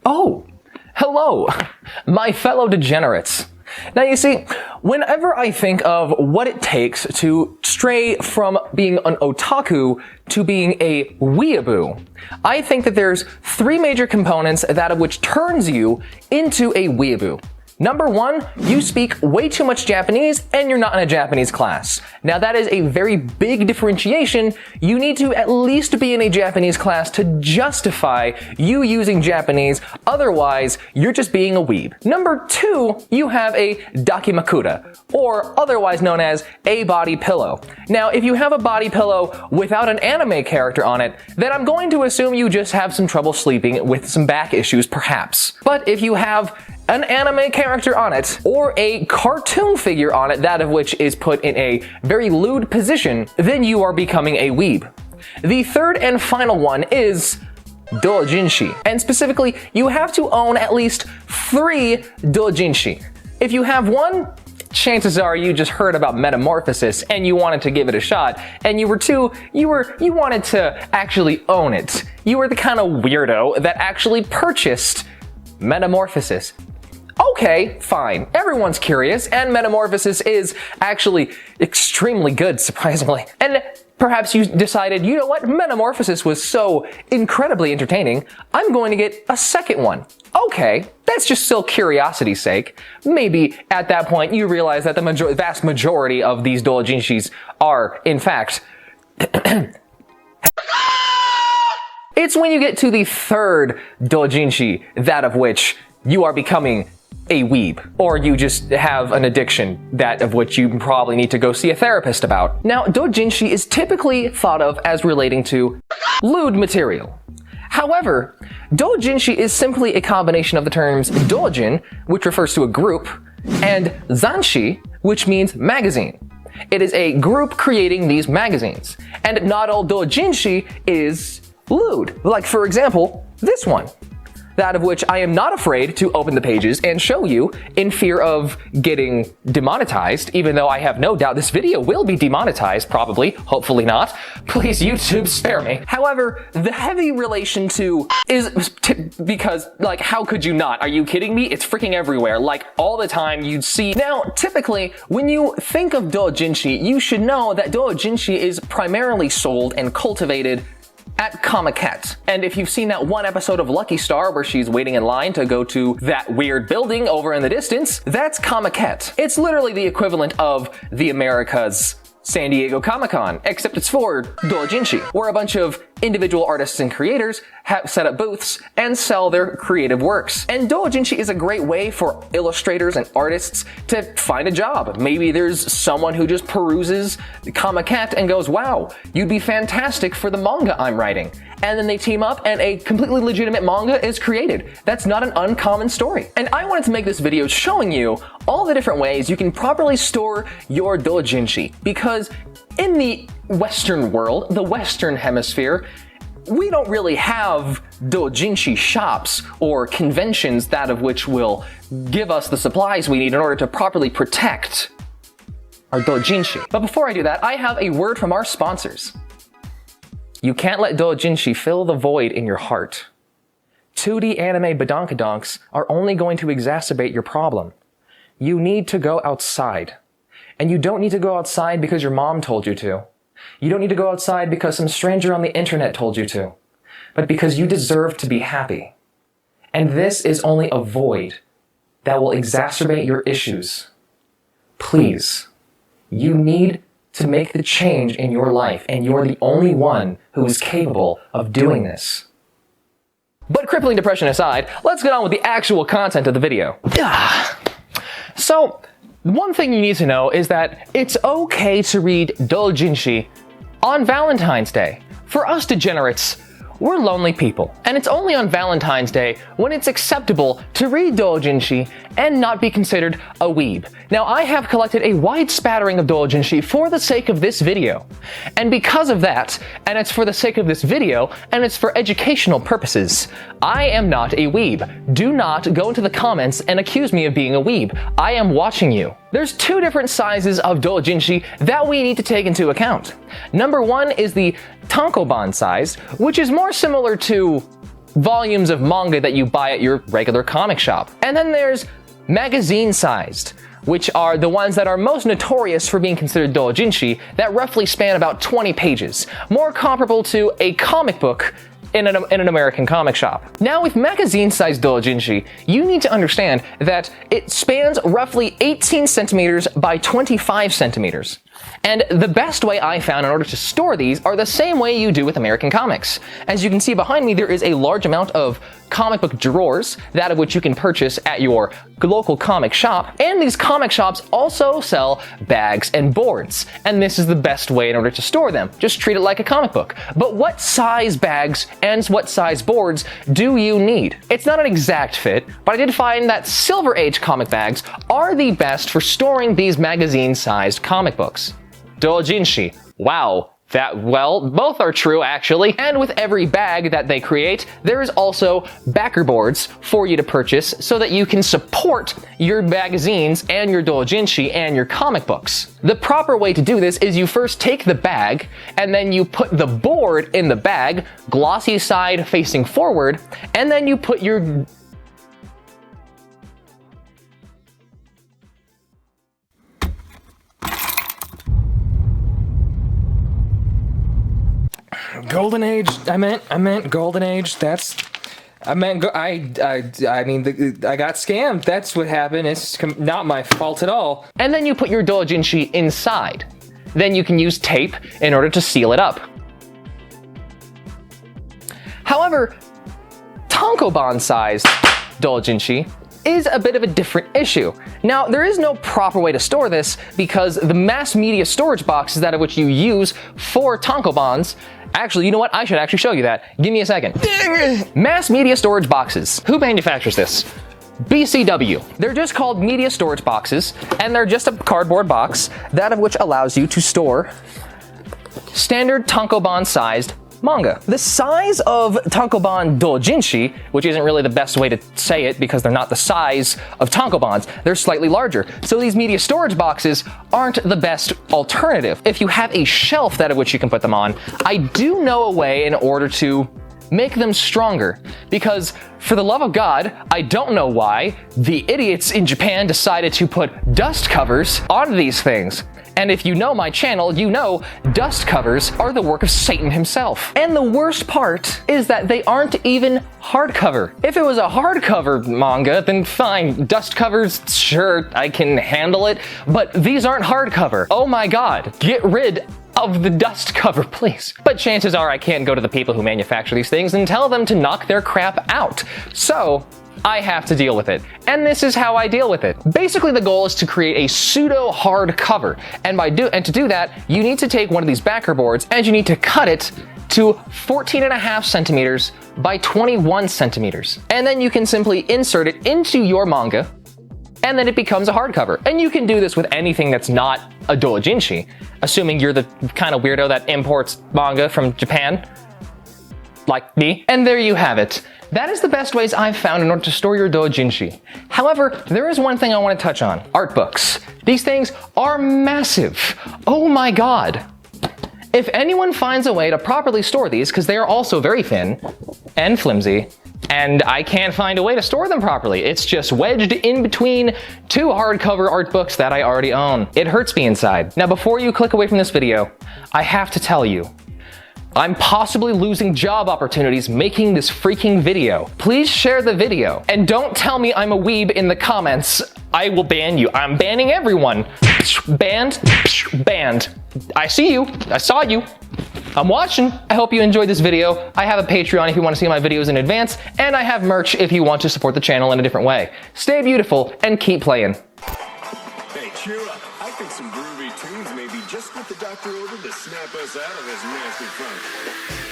Oh, hello, my fellow degenerates. Now you see, whenever I think of what it takes to stray from being an otaku to being a weeaboo, I think that there's three major components that of which turns you into a weeaboo. Number one, you speak way too much Japanese and you're not in a Japanese class. Now that is a very big differentiation. You need to at least be in a Japanese class to justify you using Japanese, otherwise you're just being a weeb. Number two, you have a dakimakura, or otherwise known as a body pillow. Now if you have a body pillow without an anime character on it, then I'm going to assume you just have some trouble sleeping with some back issues perhaps. But if you have an anime character on it, or a cartoon figure on it, that of which is put in a very lewd position, then you are becoming a weeb. The third and final one is doujinshi, and specifically, you have to own at least 3 doujinshi. If you have one, chances are you just heard about metamorphosis and you wanted to give it a shot, and you wanted to actually own it. You were the kind of weirdo that actually purchased metamorphosis. Okay, fine. Everyone's curious, and metamorphosis is actually extremely good, surprisingly. And perhaps you decided, you know what, metamorphosis was so incredibly entertaining, I'm going to get a second one. Okay, that's just still curiosity's sake. Maybe at that point you realize that the vast majority of these doujinshis are, in fact, it's when you get to the third doujinshi, that of which you are becoming a weeb, or you just have an addiction, that of which you probably need to go see a therapist about. Now, doujinshi is typically thought of as relating to lewd material. However, doujinshi is simply a combination of the terms doujin, which refers to a group, and zanshi, which means magazine. It is a group creating these magazines, and not all doujinshi is lewd. Like, for example, this one. That of which I am not afraid to open the pages and show you in fear of getting demonetized, even though I have no doubt this video will be demonetized, probably, hopefully not. Please, YouTube, spare me. However, the heavy relation to is because, like, how could you not? Are you kidding me? It's freaking everywhere. Like, all the time you'd see. Now, typically, when you think of doujinshi, you should know that doujinshi is primarily sold and cultivated at Comiket. And if you've seen that one episode of Lucky Star where she's waiting in line to go to that weird building over in the distance, that's Comiket. It's literally the equivalent of the America's San Diego Comic-Con, except it's for doujinshi, where a bunch of individual artists and creators have set up booths and sell their creative works. And doujinshi is a great way for illustrators and artists to find a job. Maybe there's someone who just peruses Comiket and goes, wow, you'd be fantastic for the manga I'm writing. And then they team up and a completely legitimate manga is created. That's not an uncommon story. And I wanted to make this video showing you all the different ways you can properly store your doujinshi, because in the Western world, the Western hemisphere, we don't really have doujinshi shops or conventions that of which will give us the supplies we need in order to properly protect our doujinshi. But before I do that, I have a word from our sponsors. You can't let doujinshi fill the void in your heart. 2D anime badonkadonks are only going to exacerbate your problem. You need to go outside. And you don't need to go outside because your mom told you to. You don't need to go outside because some stranger on the internet told you to. But because you deserve to be happy. And this is only a void that will exacerbate your issues. Please, you need to make the change in your life, and you're the only one who is capable of doing this. But crippling depression aside, let's get on with the actual content of the video. So, one thing you need to know is that it's okay to read doujinshi on Valentine's Day. For us degenerates, we're lonely people, and it's only on Valentine's Day when it's acceptable to read doujinshi and not be considered a weeb. Now, I have collected a wide spattering of doujinshi for the sake of this video. And because of that, and it's for the sake of this video, and it's for educational purposes, I am not a weeb. Do not go into the comments and accuse me of being a weeb. I am watching you. There's two different sizes of doujinshi that we need to take into account. Number one is the tankobon size, which is more similar to volumes of manga that you buy at your regular comic shop. And then there's magazine-sized, which are the ones that are most notorious for being considered doujinshi, that roughly span about 20 pages, more comparable to a comic book in an American comic shop. Now with magazine-sized doujinshi, you need to understand that it spans roughly 18 centimeters by 25 centimeters. And the best way I found in order to store these are the same way you do with American comics. As you can see behind me, there is a large amount of comic book drawers, that of which you can purchase at your local comic shop, and these comic shops also sell bags and boards, and this is the best way in order to store them. Just treat it like a comic book. But what size bags and what size boards do you need? It's not an exact fit, but I did find that Silver Age comic bags are the best for storing these magazine-sized comic books. Doujinshi. Wow. Well, both are true actually. And with every bag that they create, there is also backer boards for you to purchase so that you can support your magazines and your doujinshi and your comic books. The proper way to do this is you first take the bag and then you put the board in the bag, glossy side facing forward, and then you put your Golden Age. I meant Golden Age. I mean, I got scammed. That's what happened. It's not my fault at all. And then you put your doujinshi inside. Then you can use tape in order to seal it up. However, tankobon-sized doujinshi is a bit of a different issue. Now, there is no proper way to store this because the mass media storage boxes that of which you use for tankobons. Actually, you know what? I should actually show you that. Give me a second. Mass media storage boxes. Who manufactures this? BCW. They're just called media storage boxes, and they're just a cardboard box, that of which allows you to store standard tankobon-sized manga. The size of tankobon doujinshi, which isn't really the best way to say it because they're not the size of tankobons, they're slightly larger. So these media storage boxes aren't the best alternative. If you have a shelf that of which you can put them on, I do know a way in order to make them stronger, because for the love of God, I don't know why the idiots in Japan decided to put dust covers on these things. And if you know my channel, you know dust covers are the work of Satan himself. And the worst part is that they aren't even hardcover. If it was a hardcover manga, then fine, dust covers, sure, I can handle it, but these aren't hardcover. Oh my God, get rid of the dust cover, please. But chances are I can't go to the people who manufacture these things and tell them to knock their crap out. So I have to deal with it. And this is how I deal with it. Basically, the goal is to create a pseudo hard cover. And to do that, you need to take one of these backer boards and you need to cut it to 14.5 centimeters by 21 centimeters. And then you can simply insert it into your manga, and then it becomes a hardcover. And you can do this with anything that's not a doujinshi, assuming you're the kind of weirdo that imports manga from Japan, like me. And there you have it. That is the best ways I've found in order to store your doujinshi. However, there is one thing I want to touch on. Art books. These things are massive. Oh my God. If anyone finds a way to properly store these, because they are also very thin and flimsy, and I can't find a way to store them properly. It's just wedged in between two hardcover art books that I already own. It hurts me inside. Now, before you click away from this video, I have to tell you, I'm possibly losing job opportunities making this freaking video. Please share the video. And don't tell me I'm a weeb in the comments. I will ban you. I'm banning everyone. Banned, banned. I see you. I saw you. I'm watching. I hope you enjoyed this video. I have a Patreon if you want to see my videos in advance, and I have merch if you want to support the channel in a different way. Stay beautiful and keep playing. Hey, cheer up. I think some groovy tunes may be just what the doctor ordered to snap us out of this nasty funk.